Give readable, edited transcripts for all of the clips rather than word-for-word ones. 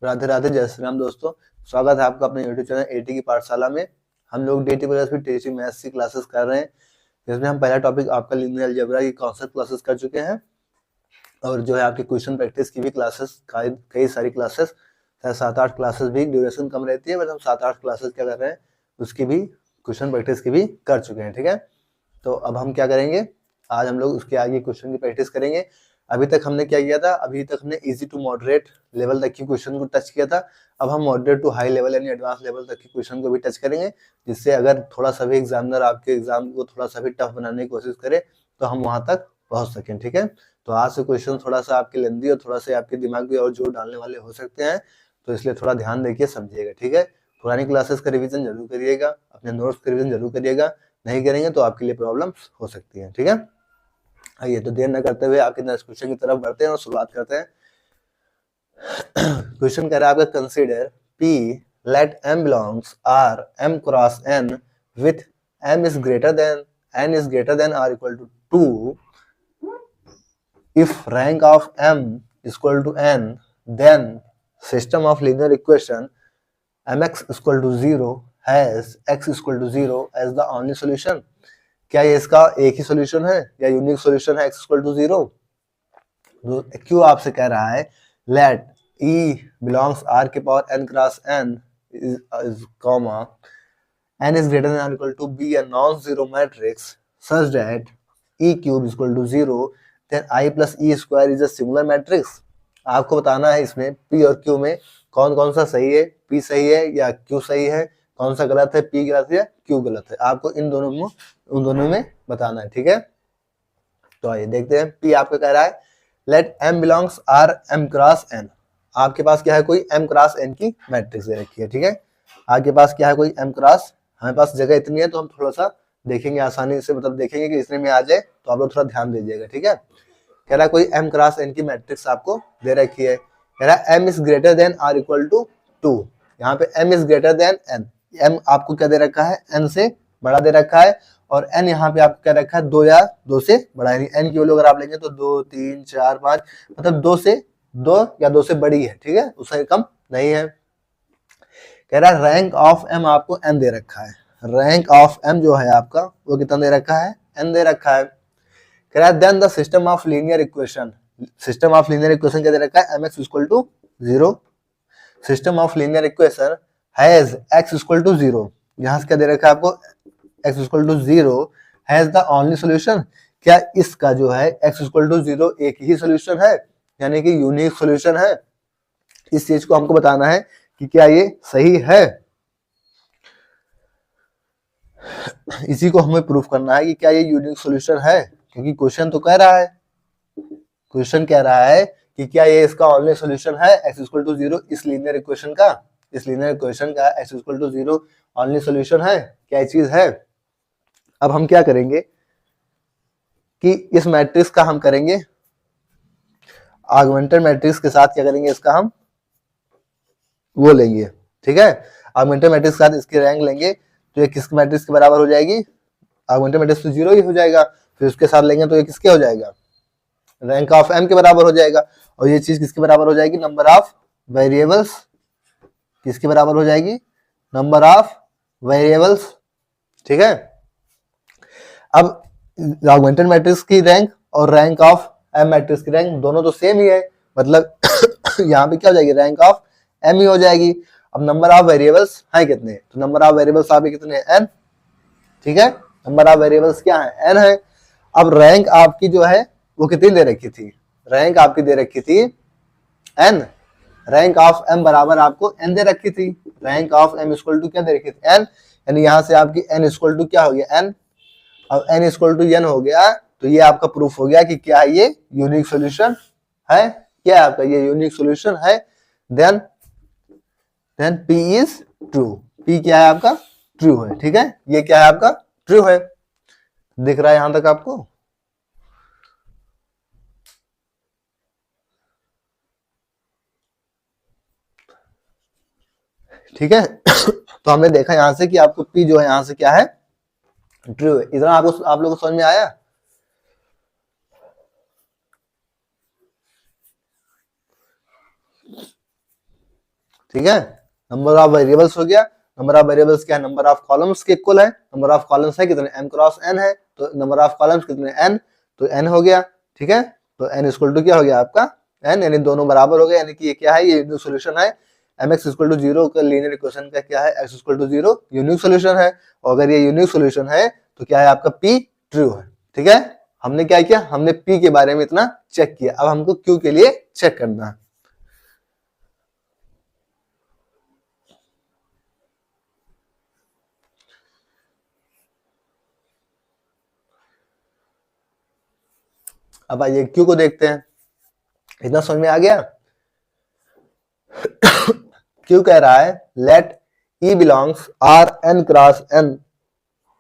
राधे राधे, जय श्री राम दोस्तों। स्वागत है आपका अपने यूट्यूब चैनल एटी की पाठशाला में। हम लोग डी प्लस भी टीचिंग मैथ्स की क्लासेस कर रहे हैं, जिसमें हम पहला टॉपिक आपका लीनियर अलजेब्रा की कॉन्सेप्ट क्लासेस कर चुके हैं, और जो है आपकी क्वेश्चन प्रैक्टिस की भी क्लासेस, कई सारी क्लासेस, 7-8 क्लासेस भी, ड्यूरेशन कम रहती है, बट हम 7-8 क्लासेस क्या कर रहे हैं, उसकी भी क्वेश्चन प्रैक्टिस की भी कर चुके हैं। ठीक है, तो अब हम क्या करेंगे, आज हम लोग उसके आगे क्वेश्चन की प्रैक्टिस करेंगे। अभी तक हमने क्या किया था, अभी तक हमने इजी टू मॉडरेट लेवल तक की क्वेश्चन को टच किया था। अब हम मॉडरेट टू हाई लेवल यानी एडवांस लेवल तक की क्वेश्चन को भी टच करेंगे, जिससे अगर थोड़ा सा भी एग्जामिनर आपके एग्जाम को थोड़ा सा भी टफ बनाने की कोशिश करे तो हम वहां तक पहुंच सकें। ठीक है, तो आज से क्वेश्चन थोड़ा सा आपके लेंदी और थोड़ा सा आपके दिमाग में और जोर डालने वाले हो सकते हैं, तो इसलिए थोड़ा ध्यान देखिए, समझिएगा। ठीक है, पुरानी क्लासेस का रिवीजन जरूर करिएगा, अपने नोट्स का रिवीजन जरूर करिएगा, नहीं करेंगे तो आपके लिए प्रॉब्लम्स हो सकती है। ठीक है, आइए तो देर न करते हुए आपके नेक्स्ट क्वेश्चन की तरफ बढ़ते हैं और शुरुआत करते हैं। क्वेश्चन कह रहा है आपका, consider P let M belongs R M cross N with M is greater than N is greater than or equal to 2. If rank of M is equal to N, then system of linear equation mx is equal to 0 has x is equal to 0 as the only solution. क्या ये इसका एक ही solution है या unique solution है x equal to 0? क्यों आपसे कह रहा है लेट E belongs R के power n cross n is comma n is greater than or equal to be a non-zero matrix such that E cube is equal to 0, then I plus E square is a similar matrix. आपको बताना है इसमें P और Q में कौन कौन सा सही है, P सही है या Q सही है, कौन सा गलत है, P गलत है या Q गलत है, आपको उन दोनों में बताना है। ठीक है, तो आइए देखते हैं। P आपका कह रहा है let M belongs R M cross N। आपके पास क्या है, कोई M क्रॉस N की मैट्रिक्स दे रखी है। ठीक है, आपके पास क्या है, कोई M क्रॉस, हमारे पास जगह इतनी है तो हम थोड़ा सा देखेंगे, आसानी से मतलब देखेंगे कि इसमें में आ जाए, तो आप लोग थोड़ा ध्यान दीजिएगा। ठीक है, कह रहा है कोई M क्रॉस N की मैट्रिक्स आपको दे रखी है, कह रहा है M is greater than R equal to 2। यहाँ पे M is greater than N, M आपको क्या दे रखा है, N से बड़ा दे रखा है, और n यहाँ पे आपको क्या रखा है, 2 या 2 से बड़ा है। n की वैल्यू अगर आप लेंगे तो 2, 3, 4, 5, मतलब 2 या 2 से बड़ी है। ठीक है, उससे कम नहीं है। कह रहा है रैंक ऑफ m आपको n दे रखा है, रैंक ऑफ m जो है आपका वो कितना दे रखा है, n दे रखा है। कह रहा है then the system of linear equation, system of linear equation क्या दे रखा है, mx equal to 0, system of linear equation has x equal to 0, यहाँ से क्या दे रखा है आपको, x equal to 0 has the only solution. क्या इसका जो है x इक्वल टू 0 एक ही सॉल्यूशन है, यानी कि यूनिक सॉल्यूशन है? इस चीज को हमको बताना है कि क्या ये सही है, इसी को हमें प्रूफ करना है कि क्या ये यूनिक सॉल्यूशन है, क्योंकि क्वेश्चन तो कह रहा है, क्वेश्चन कह रहा है कि क्या ये इसका ओनली सॉल्यूशन है x इक्वल टू 0, इस लीनियर इक्वेशन का, इस लीनियर इक्वेशन का x equal to 0 only solution है, क्या चीज है? अब हम क्या करेंगे कि इस मैट्रिक्स का हम करेंगे ऑगमेंटेड मैट्रिक्स के साथ, क्या करेंगे, इसका हम वो लेंगे। ठीक है, ऑगमेंटेड मैट्रिक्स के साथ इसकी रैंक लेंगे, तो ये किस मैट्रिक्स के बराबर हो जाएगी, ऑगमेंटेड मैट्रिक्स तो 0 ही हो जाएगा, फिर उसके साथ लेंगे तो ये किसके हो जाएगा, रैंक ऑफ m के बराबर हो जाएगा, और ये चीज किसके बराबर हो जाएगी, नंबर ऑफ वेरिएबल्स, किसके बराबर हो जाएगी, नंबर ऑफ वेरिएबल्स। ठीक है, अब ऑगमेंटेड मैट्रिक्स की रैंक और रैंक ऑफ m मैट्रिक्स की रैंक दोनों तो सेम ही है, मतलब यहाँ पे क्या हो जाएगी, रैंक ऑफ m ही हो जाएगी। अब नंबर ऑफ वेरिएबल्स है कितने, तो नंबर ऑफ वेरिएबल्स आपके कितने हैं, n। ठीक है, नंबर ऑफ वेरिएबल्स क्या है, n है। अब रैंक आपकी जो है वो कितनी दे रखी थी, रैंक आपकी दे रखी थी n, रैंक ऑफ m बराबर आपको n दे रखी थी, rank of m equal to क्या दे रखी थी, n, यानी यहाँ से आपकी n इक्वल टू क्या हो गया, n। अब n इक्वल टू n हो गया, तो ये आपका प्रूफ हो गया कि क्या ये यूनिक सॉल्यूशन है क्या है आपका, ये यूनिक सॉल्यूशन है, then P is true. P क्या है आपका, ट्रू है, ठीक है, ये क्या है आपका, ट्रू है। दिख रहा है यहां तक आपको? ठीक है तो हमने देखा यहां से कि आपको P जो है यहां से क्या है, ट्रू है। इतना आपको, आप लोगों को समझ में आया? ठीक है, नंबर ऑफ वेरिएबल्स हो गया। नंबर ऑफ वेरिएबल्स क्या है, नंबर ऑफ कॉलम्स के इक्वल है। नंबर ऑफ कॉलम्स है कितने, m क्रॉस n है, तो नंबर ऑफ कॉलम्स कितने, n, तो n हो गया। ठीक है, तो n इक्वल टू क्या हो गया आपका, n, यानी दोनों बराबर हो गए, यानी कि ये क्या है, ये यूनिक सॉल्यूशन है। mx इक्वल टू 0 का लीनियर इक्वेशन का क्या है, x equal to 0 unique solution है। और अगर ये यूनिक सॉल्यूशन है तो क्या है आपका, p ट्रू है। ठीक है, हमने क्या किया, हमने p के बारे में इतना चेक किया, अब हमको q के लिए चेक करना है। अब आइए क्यू को देखते हैं, इतना समझ में आ गया? क्यू कह रहा है let E belongs R n cross n,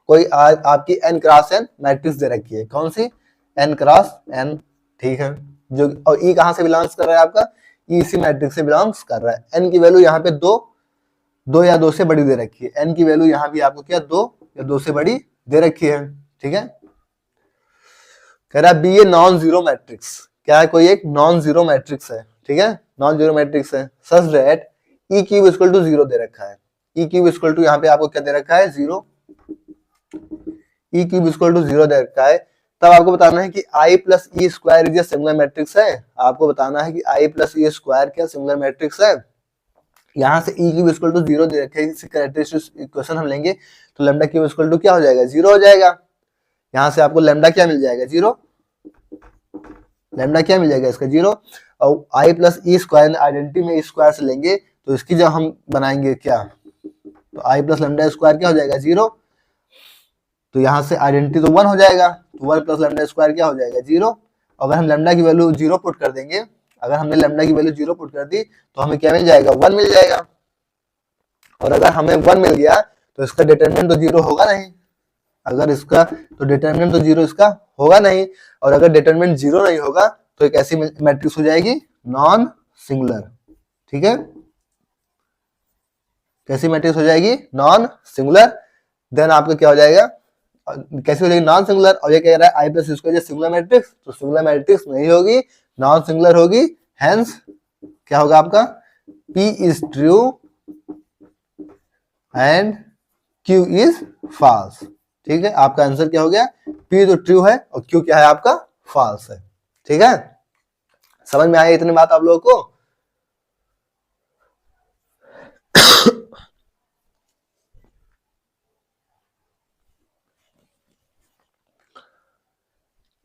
कोई आपकी n क्रॉस n मैट्रिक्स दे रखी है, कौन सी, n क्रॉस n, ठीक है, जो, और E कहां से बिलोंग्स कर रहा है आपका, E इसी मैट्रिक्स से बिलोंग्स कर रहा है। n की वैल्यू यहाँ पे दो या दो से बड़ी दे रखी है, n की वैल्यू यहाँ भी आपको क्या, दो या दो से बड़ी दे रखी है। ठीक है, कह रहा है be a non zero matrix, क्या है, कोई एक नॉन जीरो मैट्रिक्स है। ठीक है, नॉन जीरो मैट्रिक्स है, such that E cube equal to 0 दे रखा है। ई क्यूब इक्वल टू यहाँ पे आपको क्या दे रखा है, 0। ई क्यूब इक्वल टू 0 दे रखा है, तब आपको बताना है कि I plus E square is similar matrix है। आपको बताना है कि आई प्लस ई स्क्वायर क्या सिमिलर मैट्रिक्स है। यहाँ से ई क्यूब इक्वल टू 0 दे रखे हैं, इसकी कैरेक्टरिस्टिक इक्वेशन हम लेंगे तो लैम्डा क्यूब इक्वल टू क्या हो जाएगा, 0 हो जाएगा। यहाँ से आपको लैम्डा क्या मिल जाएगा, 0, लैम्डा क्या मिल जाएगा इसका, 0। और आई प्लस ई स्क्वायर आइडेंटिटी में स्क्वायर से लेंगे तो इसकी जब हम बनाएंगे क्या, तो आई प्लस लैम्डा स्क्वायर क्या हो जाएगा, 0। तो यहाँ से आइडेंटिटी तो 1 हो जाएगा, तो 1 प्लस लैम्डा स्क्वायर क्या हो जाएगा, 0। अगर हम लैम्डा की वैल्यू 0 पुट कर देंगे, अगर हमने लैम्डा की वैल्यू 0 पुट कर दी तो हमें क्या मिल जाएगा, 1 मिल जाएगा। और अगर हमें 1 मिल गया तो इसका डिटरमिनेंट तो 0 होगा नहीं, अगर इसका तो डिटरमिनेंट तो 0 इसका होगा नहीं। और अगर डिटरमिनेंट 0 नहीं होगा तो एक ऐसी मैट्रिक्स हो जाएगी नॉन सिंगुलर। ठीक है, कैसी मैट्रिक्स हो जाएगी, नॉन सिंगुलर। देन आपका क्या हो जाएगा, कैसी हो जाएगी, नॉन सिंगुलर। और ये कह रहा है आई प्लस स्क्वायर सिंगुलर मैट्रिक्स, तो सिंगुलर मैट्रिक्स नहीं होगी, नॉन सिंगुलर होगी। हेंस क्या होगा आपका, P is true and Q is false. ठीक है, आपका आंसर क्या हो गया, P तो ट्रू है और Q क्या है आपका, फॉल्स है। ठीक है, समझ में आया इतनी बात आप लोगों को?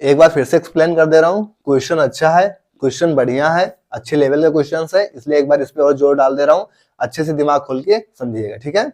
एक बार फिर से एक्सप्लेन कर दे रहा हूं, क्वेश्चन अच्छा है, क्वेश्चन बढ़िया है, अच्छे लेवल का क्वेश्चन है, इसलिए एक बार इस पे और जोर डाल दे रहा हूं, अच्छे से दिमाग खोल के समझिएगा। ठीक है,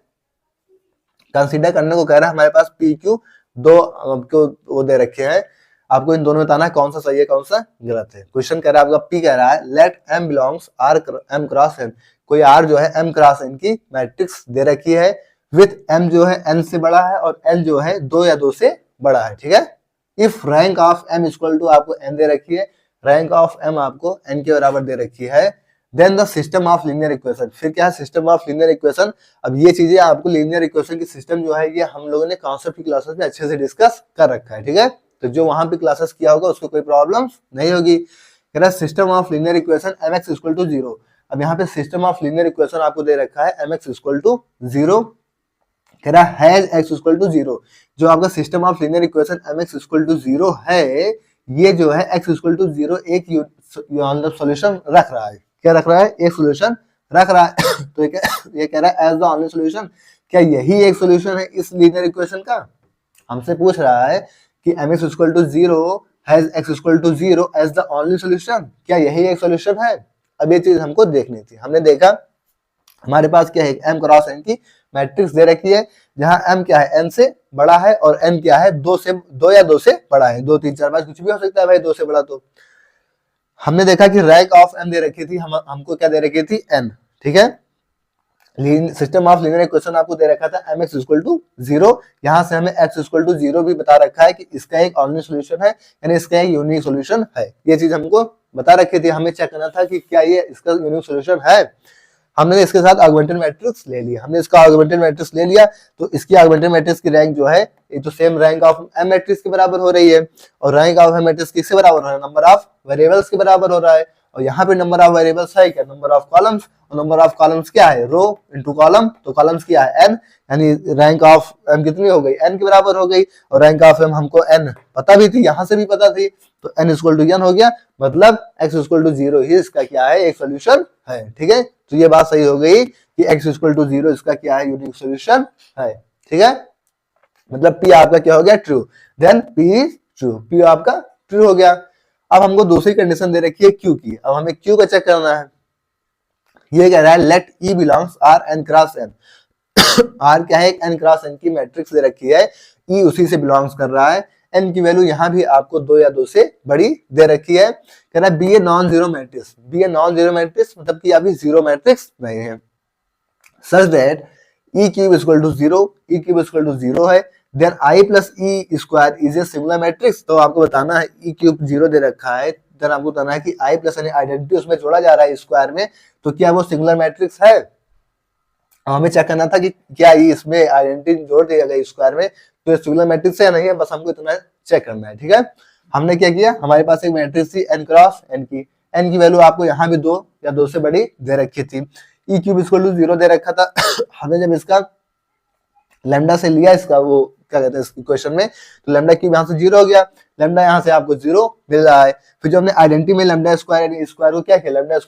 कंसीडर करने को कह रहा है, हमारे पास पी क्यू दो आपको वो दे रखे हैं, आपको इन दोनों में बताना है कौन सा सही है कौन सा गलत है। क्वेश्चन कह रहा है आपका पी कह रहा है let M belongs R M cross N, कोई आर जो है एम क्रॉस एन की मैट्रिक्स दे रखी है विथ एम जो है एन से बड़ा है और एन जो है दो या दो से बड़ा है। ठीक है, if rank of M equal to आपको एन दे रखी है, रैंक ऑफ एम आपको एन के बराबर दे रखी है, then the system of linear equation, फिर क्या है सिस्टम ऑफ लीनियर इक्वेशन। अब ये चीजें आपको लीनियर इक्वेशन की सिस्टम जो है ये हम लोगों ने कॉन्सेप्ट की क्लासेस में अच्छे से डिस्कस कर रखा है। ठीक है, तो जो वहां पे क्लासेस किया होगा उसको कोई प्रॉब्लम नहीं होगी। कह रहा है system of linear equation M X equal to 0। अब यहाँ पे सिस्टम ऑफ लीनियर इक्वेशन आपको दे रखा है एम एक्स इक्वल टू 0, कह रहा है एक्स इक्वल टू 0। जो आपका system of linear equation M X equal to 0 है, ये जो है एक्स इक्वल टू 0 एक मतलब सॉल्यूशन रख रहा है। क्या रख रहा है, एक सॉल्यूशन रख रहा है। तो ये कह रहा है एज द ओनली सॉल्यूशन, क्या यही एक सॉल्यूशन है इस लीनियर इक्वेशन का। हमसे पूछ रहा है कि M X equal to 0 has X equal to 0 as the only solution, क्या यही एक सॉल्यूशन है। अब ये चीज हमको देखनी थी, हमने देखा हमारे पास क्या है एम क्रॉस एन की मैट्रिक्स दे रखी है, जहां m क्या है n से बड़ा है और n क्या है दो या दो से बड़ा है, 2 3 4 5 कुछ भी हो सकता है भाई, 2 से बड़ा। तो हमने देखा कि रैंक ऑफ एम दे रखी थी, हमको क्या दे रखी थी, एन, ठीक है। सिस्टम ऑफ लीनियर इक्वेशन आपको दे रखा था mx इक्वल टू 0, यहाँ से हमें x इक्वल टू 0 भी बता रखा है कि इसका एक ऑर्डिनरी सॉल्यूशन है, यानी इसका एक यूनिक सॉल्यूशन है। ये चीज हमको बता रखी थी, हमें चेक करना था कि क्या ये इसका यूनिक सॉल्यूशन है। हमने इसके साथ ऑगमेंटेड मैट्रिक्स ले लिया, हमने इसका ऑगमेंटेड मैट्रिक्स ले लिया, तो इसकी ऑगमेंटेड मैट्रिक्स की रैंक जो है ये तो same rank of M matrix के बराबर हो रही है, और रैंक ऑफ एम मैट्रिक्स किसके बराबर हो रहा है, नंबर ऑफ वेरिएबल्स के बराबर हो रहा है। और यहाँ पे नंबर ऑफ वेरिएबल्स है क्या, नंबर ऑफ कॉलम्स, और नंबर ऑफ कॉलम्स क्या है, रो इनटू कॉलम, तो कॉलम्स क्या है एन, यानी रैंक ऑफ एम कितनी हो गई, एन के बराबर हो गई। और रैंक ऑफ एम हमको एन पता भी थी, यहाँ से भी पता थी, तो एन इक्वल टू एन हो गया, मतलब एक्स इक्वल टू 0 ही इसका क्या है, एक सोल्यूशन है, ठीक है। तो ये बात सही हो गई कि x इक्वल टू 0 इसका क्या है, यूनिक सॉल्यूशन है, ठीक है। मतलब p आपका क्या हो गया, true, then p is true, p आपका ट्रू हो गया। अब हमको दूसरी कंडीशन दे रखी है q की, अब हमें q का चेक करना है। ये कह रहा है let e belongs r n cross n, r क्या है, एक n क्रॉस n की मैट्रिक्स दे रखी है, e उसी से बिलोंग्स कर रहा है, n की वैल्यू यहाँ भी आपको 2 या 2 से बड़ी दे रखी है। कह रहा है be a non zero matrix, be a non zero matrix मतलब कि अभी जीरो मैट्रिक्स नहीं है, such that E cube equal to 0, E cube equal to 0 है, then I plus E square is a singular matrix. तो आपको बताना है ई क्यूब 0 दे रखा है, देन आपको बताना है कि आई प्लस यानी आइडेंटिटी उसमें जोड़ा जा रहा है स्क्वायर में, तो क्या वो सिंगुलर मैट्रिक्स है। हमें चेक करना था कि क्या ये इसमें आइडेंटिटी जोड़ दिया गया स्क्वायर में, तो ये सिंगुलर मैट्रिक्स है या नहीं है, बस हमको इतना चेक करना है, ठीक है। हमने क्या किया, हमारे पास एक मैट्रिक्स थी n क्रॉस n की वैल्यू आपको यहाँ भी 2 या 2 से बड़ी दे रखी थी, ई क्यूब इक्वल टू 0 दे रखा था। हमने जब इसका लैम्डा से लिया, इसका वो क्या कहते हैं इस इक्वेशन में, तो लैम्डा क्यूब यहाँ से 0 हो गया, लैम्डा यहाँ से आपको 0 मिल रहा है। फिर जो हमने आइडेंटिटी में लैम्डा स्क्वायर स्क्वायर को क्या किया, लैम्डा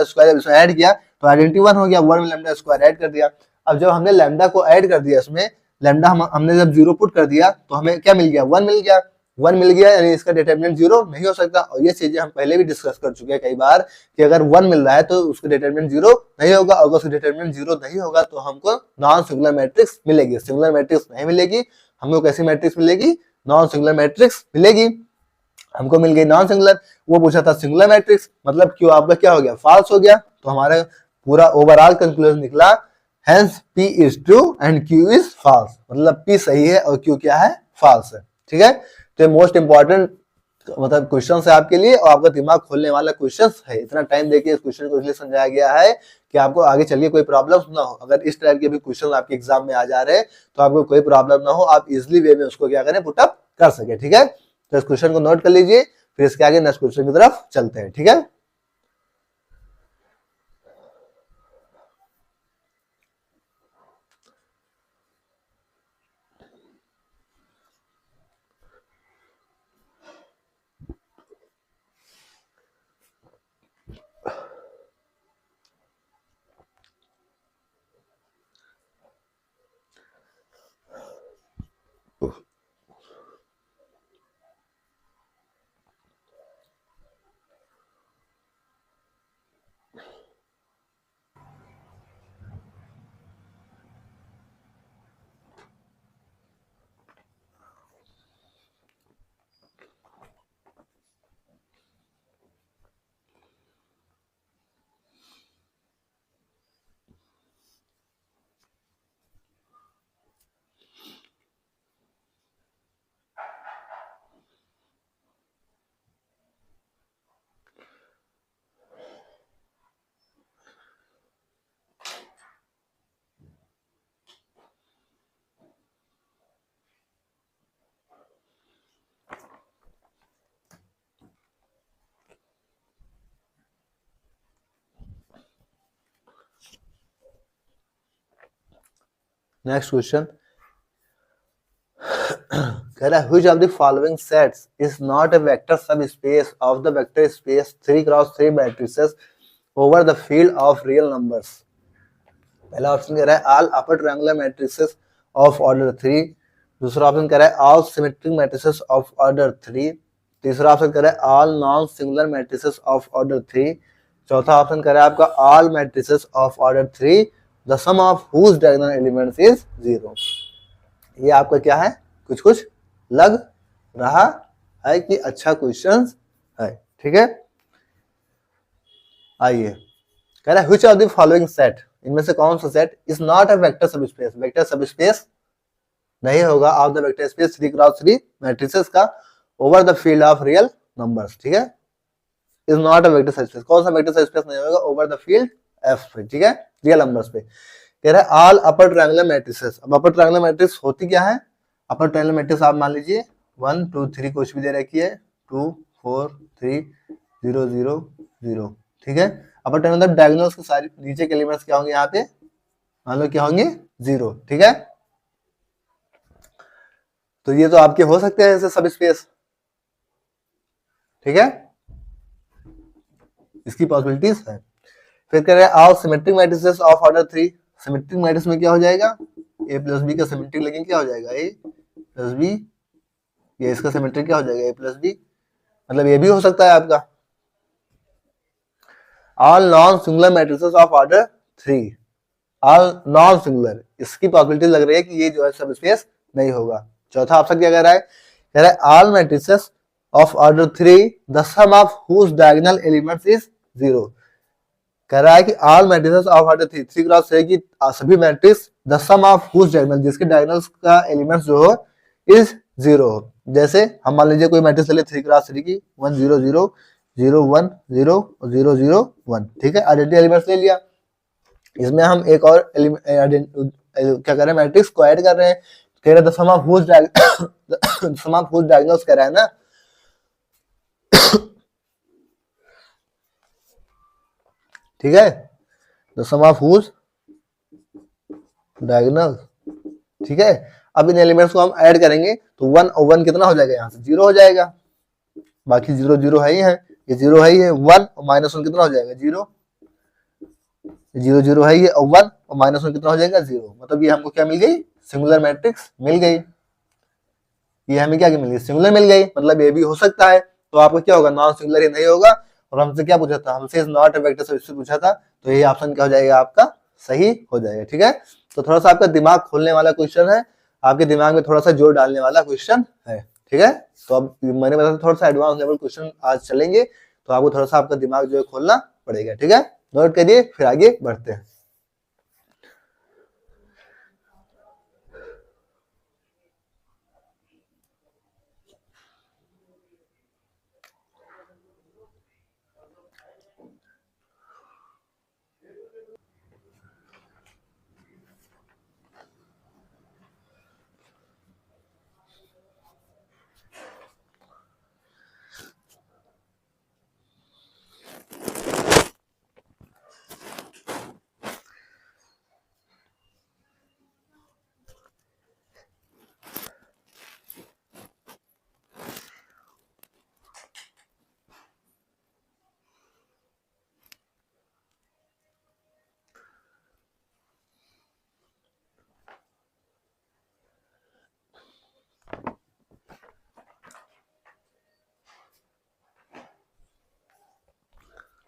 स्क्वायर इसमें ऐड किया, तो आइडेंटिटी 1 हो गया, 1 में लैम्डा स्क्वायर ऐड कर दिया। अब जब हमने लैम्डा को ऐड कर दिया इसमें, लैम्डा हमने जब 0 पुट कर दिया, तो हमें क्या मिल गया, 1 मिल गया, 1 मिल गया, यानी इसका डिटरमिनेंट 0 नहीं हो सकता। और ये चीजें हम पहले भी डिस्कस कर चुके हैं कई बार कि अगर 1 मिल रहा है तो उसका डिटरमिनेंट 0 नहीं होगा, अगर उसका डिटरमिनेंट 0 नहीं होगा तो हमको नॉन सिंगुलर मैट्रिक्स मिलेगी, सिंगुलर मैट्रिक्स नहीं मिलेगी, हमको कैसी मैट्रिक्स मिलेगी, नॉन सिंगुलर मैट्रिक्स मिलेगी। हमको मिल गई नॉन सिंगुलर, वो पूछा था सिंगुलर मैट्रिक्स, मतलब क्यू आपका क्या हो गया, फॉल्स हो गया। तो हमारा पूरा ओवरऑल कंक्लूजन निकला, hence p is true and q is false, मतलब p सही है और q क्या है, फॉल्स है, ठीक है। तो ये मोस्ट इंपॉर्टेंट मतलब क्वेश्चन है आपके लिए, और आपका दिमाग खोलने वाला क्वेश्चन है। इतना टाइम देके इस क्वेश्चन को इसलिए समझाया गया है कि आपको आगे चलिए कोई प्रॉब्लम ना हो। अगर इस टाइप के भी क्वेश्चन आपके एग्जाम में आ जा रहे हैं तो आपको कोई प्रॉब्लम ना हो, आप इजिली वे में उसको क्या करें, पुट अप कर सके, ठीक है। तो इस क्वेश्चन को नोट कर लीजिए, फिर इसके आगे नेक्स्ट क्वेश्चन की तरफ चलते हैं, ठीक है। नेक्स्ट क्वेश्चन कह रहा है which of the following sets is not a vector subspace of the vector space 3 cross 3 matrices over the field of real numbers। पहला ऑप्शन कह रहा है all upper triangular matrices of order 3, दूसरा option कह रहा है all symmetric matrices of order 3, तीसरा option कह रहा है all non singular matrices of order 3, चौथा ऑप्शन कह रहा है आपका all matrices of order 3 the sum of whose diagonal elements is 0। ये आपका क्या है, कुछ कुछ लग रहा है कि अच्छा क्वेश्चन है, ठीक है। आइए, कह रहा है which of the following set, इनमें से कौन सा set is not a vector subspace, vector subspace नहीं होगा of the vector space 3x3 matrices का over the field of real numbers, ठीक है, is not a vector subspace, कौन सा वेक्टर सबस्पेस नहीं होगा ओवर द फील्ड एफ पे, ठीक है, रियल नंबर्स पे। कह रहा है ऑल अपर ट्रायंगुलर मैट्रिसेस, अब अपर ट्रायंगुलर मैट्रिक्स होती क्या है, अपर ट्रायंगुलर मैट्रिक्स आप मान लीजिए 1 2 3 कुछ भी दे रखी है 2 4 3 0 0 0, ठीक है, अपर ट्रायंगुलर डायगोनल्स के सारे नीचे के एलिमेंट्स क्या होंगे यहाँ पे, मान लो क्या होंगे 0, ठीक है, तो ये तो आपके हो सकते हैं ऐसे सब स्पेस, ठीक है, इसकी पॉसिबिलिटीज है। फिर कह रहे हैं all symmetric matrices of order 3, symmetric matrix में क्या हो जाएगा, a प्लस बी का सिमेट्रिक लेकिन क्या हो जाएगा a प्लस बी, ये इसका सिमेट्रिक क्या हो जाएगा a प्लस बी, मतलब ये भी हो सकता है आपका। All non singular matrices of order 3, all non singular, इसकी पॉसिबिलिटी लग रही है कि ये जो है सब स्पेस नहीं होगा। चौथा ऑप्शन क्या कह रहा है, कह रहा है all matrices of order 3 the sum of whose diagonal elements is 0, कह रहा है कि all matrices of order 3 cross 3 की सभी matrix the sum of whose diagonal, जिसके डायगोनल्स का एलिमेंट्स जो हो इज 0 हो। जैसे हम मान लीजिए कोई मैट्रिक्स ले 3 क्रॉस 3 की 1 0 0 0 1 0 और 0 0 1, ठीक है, आइडेंटिटी एलिमेंट्स ले लिया, इसमें हम एक और क्या कर रहे हैं मैट्रिक्स को ऐड कर रहे हैं, कह रहे हैं सम ऑफ हुज डायगोनल्स कह रहा है ना, ठीक है, the sum of whose diagonal, ठीक है, अब इन एलिमेंट्स को हम ऐड करेंगे तो 1 और 1 कितना हो जाएगा, यहाँ से 0 हो जाएगा, बाकी 0 0 है ही है, ये 0 है ही है, 1 और -1 कितना हो जाएगा 0, 0 0 है ये और 1 और -1 कितना हो जाएगा 0, मतलब ये हमको क्या मिल गई, सिंगुलर मैट्रिक्स मिल गई, ये हमें क्या मिल गई, सिंगुलर मिल गई, मतलब ये भी हो सकता है, तो आपको क्या होगा, नॉन सिंगुलर ही नहीं होगा, और हमसे क्या पूछा था, हमसे is not a vector subspace पूछा था, तो ये ऑप्शन क्या हो जाएगा आपका सही हो जाएगा, ठीक है, तो थोड़ा सा आपका दिमाग खोलने वाला क्वेश्चन है, आपके दिमाग में थोड़ा सा जोर डालने वाला क्वेश्चन है, ठीक है, तो अब मैंने बताया थोड़ा सा एडवांस लेवल क्वेश्चन आज चलेंगे, तो आपको थोड़ा सा आपका दिमाग जो है खोलना पड़ेगा, ठीक है, नोट करिए, फिर आगे बढ़ते हैं।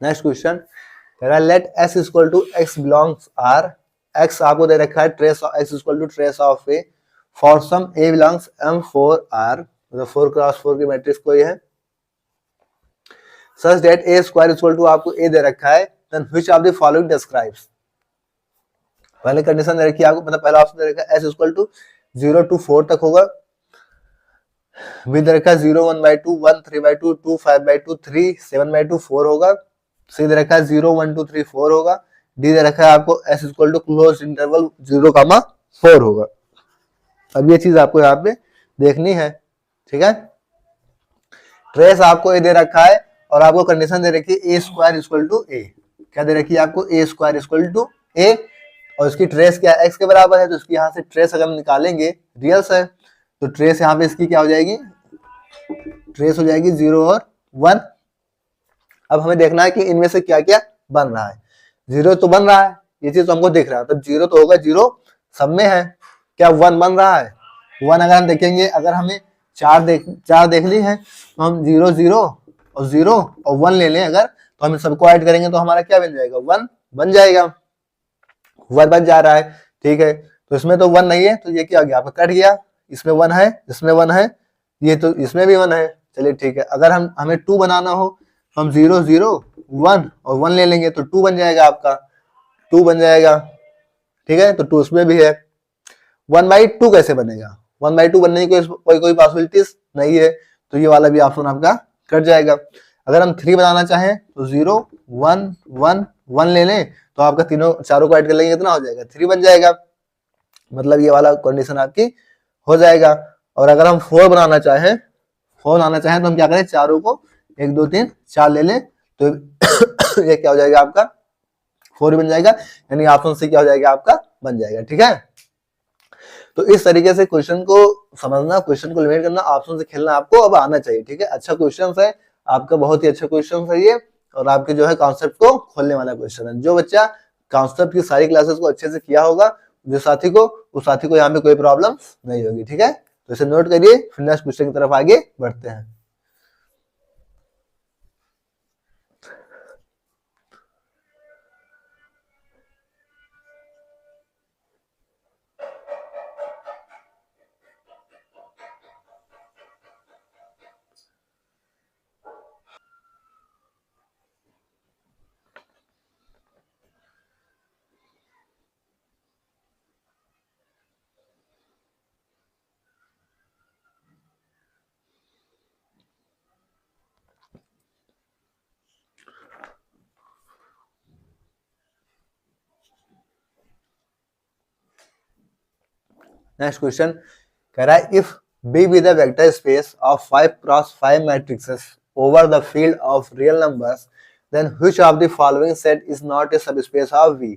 नेक्स्ट क्वेश्चन कह रहा है let s equal to x belongs r, x आपको दे रखा है trace of x equal to trace of a for some a belongs m4 r, मतलब 4 क्रॉस 4 की मैट्रिक्स कोई है, such that a square equal to आपको a दे रखा है, then which of the following describes, पहले कंडीशन दे रखी है आपको, मतलब पहला ऑप्शन दे रखा है s इक्वल टू 0 to 4 तक होगा, b दे रखा है 0 1/2 1 3/2 2 5/2 3 7/2 4 होगा, सी दे रखा है 0 1 2 3 4 होगा, डी दे रखा है आपको s equal to close interval 0, 4 होगा। अब ये चीज आपको यहाँ पे देखनी है, ठीक है, ट्रेस आपको ए दे रखा है और आपको कंडीशन दे रखी है a square equal to a, क्या दे रखी है आपको a square equal to a, और इसकी ट्रेस क्या x के बराबर है, तो इसकी यहाँ से ट्रेस अगर हम निकालेंगे रियल्स है, तो ट्रेस यहाँ पे इसकी क्या हो जाएगी, ट्रेस हो जाएगी 0 और 1। अब हमें देखना है कि इनमें से क्या क्या बन रहा है, 0 तो बन रहा है, ये चीज तो हमको दिख रहा है, तो 0 तो होगा, 0 सब में है, क्या 1 बन रहा है, 1 अगर हम देखेंगे, अगर हमें 4 देख ली है, तो हम 0 0 और 0 और 1 ले लें अगर, तो हम सबको ऐड करेंगे तो हमारा क्या बन जाएगा, 1 बन जाएगा, 1 बन जा रहा है, ठीक है, तो इसमें तो 1 नहीं है, तो ये क्या गया आपका कट गया, इसमें 1 है, इसमें 1 है, ये तो इसमें भी 1 है, चलिए ठीक है, अगर हमें 2 बनाना हो तो हम 0 0 1 और 1 ले लेंगे तो 2 बन जाएगा आपका, 2 बन जाएगा, ठीक है। तो 2 उसमें भी है। 1/2 कैसे बनेगा? 1/2 बनने की कोई पॉसिबिलिटीज नहीं है, तो ये वाला भी ऑप्शन आपका कट जाएगा। अगर हम 3 बनाना चाहें तो 0 1 1 1 ले लें तो आपका चारों को ऐड कर लेंगे, कितना हो जाएगा? 3 बन जाएगा। मतलब ये वाला कंडीशन आपकी हो जाएगा। और अगर हम 4 बनाना चाहें तो हम क्या करें? चारों को 1 2 3 4 ले लें तो ये क्या हो जाएगा आपका? 4 बन जाएगा, यानी ऑप्शन सी क्या हो जाएगा आपका? बन जाएगा, ठीक है। तो इस तरीके से क्वेश्चन को समझना, क्वेश्चन को एलिमिनेट करना, ऑप्शन से खेलना आपको अब आना चाहिए, ठीक है। अच्छा क्वेश्चन है आपका, बहुत ही अच्छा क्वेश्चन है ये, और आपके जो है कॉन्सेप्ट को खोलने वाला क्वेश्चन है। जो बच्चा कॉन्सेप्ट की सारी क्लासेस को अच्छे से किया होगा, जो साथी को, उस साथी को यहाँ पे कोई प्रॉब्लम नहीं होगी, ठीक है। तो इसे नोट करिए, फिर नेक्स्ट क्वेश्चन की तरफ आगे बढ़ते हैं। नेक्स्ट क्वेश्चन कह रहा है, if B be the vector space of 5 cross 5 matrices over the field of real numbers, then which of the following set is not a subspace of V?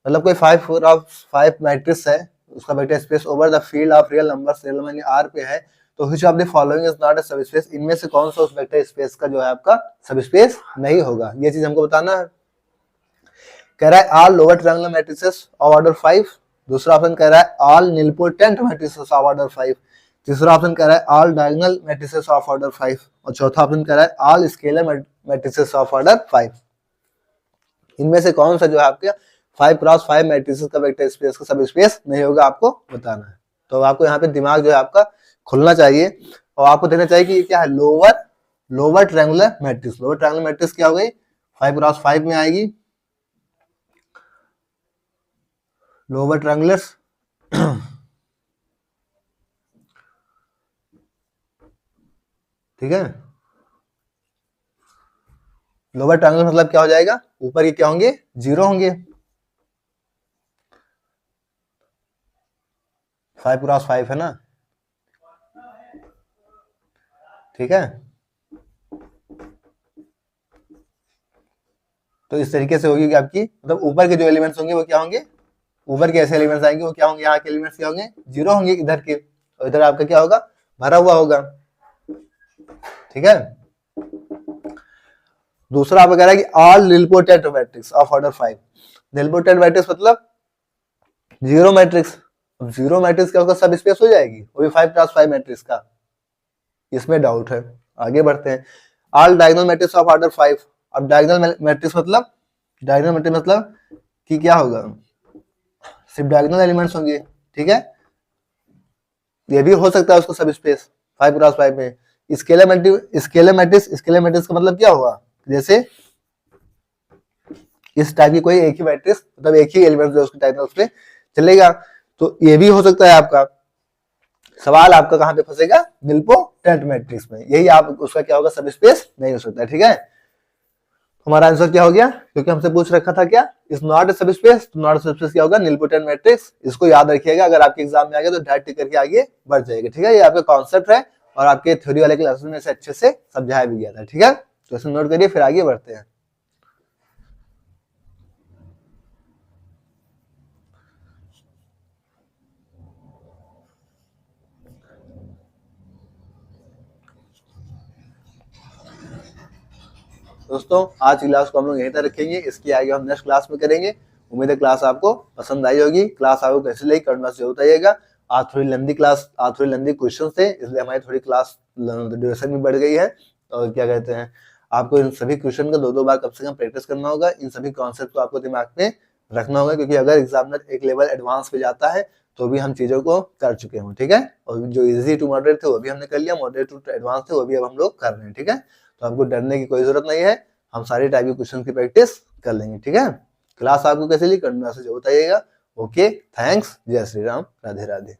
मतलब कोई 5 cross 5 मैट्रिक्स है, उसका vector space over the field of real numbers, real number R पे है, तो which of the following is not a subspace? इनमें से कौन सा उस वेक्टर स्पेस का जो है आपका सबस्पेस नहीं होगा, ये चीज हमको बताना है। कह रहा है all lower triangular matrices of order 5, दूसरा ऑप्शन कह रहा है all nilpotent matrices of order 5, तीसरा ऑप्शन कह रहा है all diagonal matrices of order 5, और चौथा ऑप्शन कह रहा है all scalar matrices of order 5। इनमें से कौन सा जो है आपके 5 क्रॉस 5 मैट्रिसेस का वेक्टर स्पेस का सब स्पेस नहीं होगा, आपको बताना है। तो आपको यहाँ पे दिमाग जो है आपका खुलना चाहिए, और आपको देखना चाहिए कि क्या है, lower triangular matrix. Lower triangular matrix क्या हो गई? 5 क्रॉस 5 में आएगी, लोअर ट्रायंगुलर्स, ठीक है। लोअर ट्रायंगुलर मतलब क्या हो जाएगा? ऊपर के क्या होंगे? 0 होंगे। 5 क्रॉस 5 है ना, ठीक है। तो इस तरीके से होगी आपकी, मतलब ऊपर के जो एलिमेंट्स होंगे वो क्या होंगे? ऊपर के ऐसे एलिमेंट्स आएंगे वो क्या होंगे? यहाँ के एलिमेंट्स क्या होंगे? 0 होंगे इधर के, और इधर आपका क्या होगा? भरा हुआ होगा, ठीक है। दूसरा आपका कह रहा है कि all nilpotent matrix of order 5। Nilpotent matrix मतलब 0 मैट्रिक्स। 0 मैट्रिक्स का सब स्पेस हो जाएगी, वो भी 5 क्रॉस 5 मैट्रिक्स का, इसमें डाउट है। आगे बढ़ते हैं। All diagonal matrix of order 5। अब डायगोनल मैट्रिक्स मतलब, डायगोनल मैट्रिक्स मतलब कि क्या होगा? सिर्फ डायगोनल एलिमेंट्स होंगे, ठीक है। ये भी हो सकता है उसको सब स्पेस 5 क्रॉस 5 में। स्केलर मैट्रिक्स का मतलब क्या हुआ? जैसे इस टाइप की कोई एक ही मैट्रिक्स, मतलब एक ही एलिमेंट जो उसके टाइप उस पे चलेगा, तो ये भी हो सकता है आपका। सवाल आपका कहां पे फंसेगा? निलपोटेंट मैट्रिक्स में। यही आप उसका क्या होगा? सब स्पेस नहीं हो सकता, ठीक है। हमारा आंसर क्या हो गया? क्योंकि हमसे पूछ रखा था क्या, इज नॉट ए सबस्पेस, तो नॉट सबस्पेस क्या होगा? Nilpotent matrix. इसको याद रखिएगा, अगर आपके एग्जाम में आ गया तो डायरेक्ट करके आगे बढ़ जाएगा, ठीक है। ये आपका कॉन्सेप्ट है और आपके थ्योरी वाले क्लासेस में से अच्छे से समझाया भी गया था, ठीक है। तो इसे नोट करिए, फिर आगे बढ़ते हैं। दोस्तों आज की क्लास को हम लोग यहीं तक रखेंगे, इसकी आगे हम नेक्स्ट क्लास में करेंगे। उम्मीद है क्लास आपको पसंद आई होगी। क्लास आपको कैसी लगी कमेंट में जरूर बताइएगा। आज थोड़ी लंबी क्लास, आज थोड़ी लंबी क्वेश्चन थे, इसलिए हमारी थोड़ी क्लास ड्यूरेशन भी बढ़ गई है। और क्या कहते हैं, आपको इन सभी क्वेश्चन का 2-2 बार कम से कम प्रैक्टिस करना होगा। इन सभी कॉन्सेप्ट को आपको दिमाग में रखना होगा, क्योंकि अगर एग्जामिनर एक लेवल एडवांस पे जाता है तो भी हम चीजों को कर चुके हों, ठीक है। और जो इजी टू मॉडरेट थे वो भी हमने कर लिया, मॉडरेट टू एडवांस थे वो भी अब हम लोग कर रहे हैं, ठीक है। तो आपको डरने की कोई जरूरत नहीं है, हम सारी टाइप के क्वेश्चन की प्रैक्टिस कर लेंगे, ठीक है। क्लास आपको कैसे लगी कमेंट में मैसेज बताइएगा। ओके, थैंक्स, जय श्री राम, राधे राधे।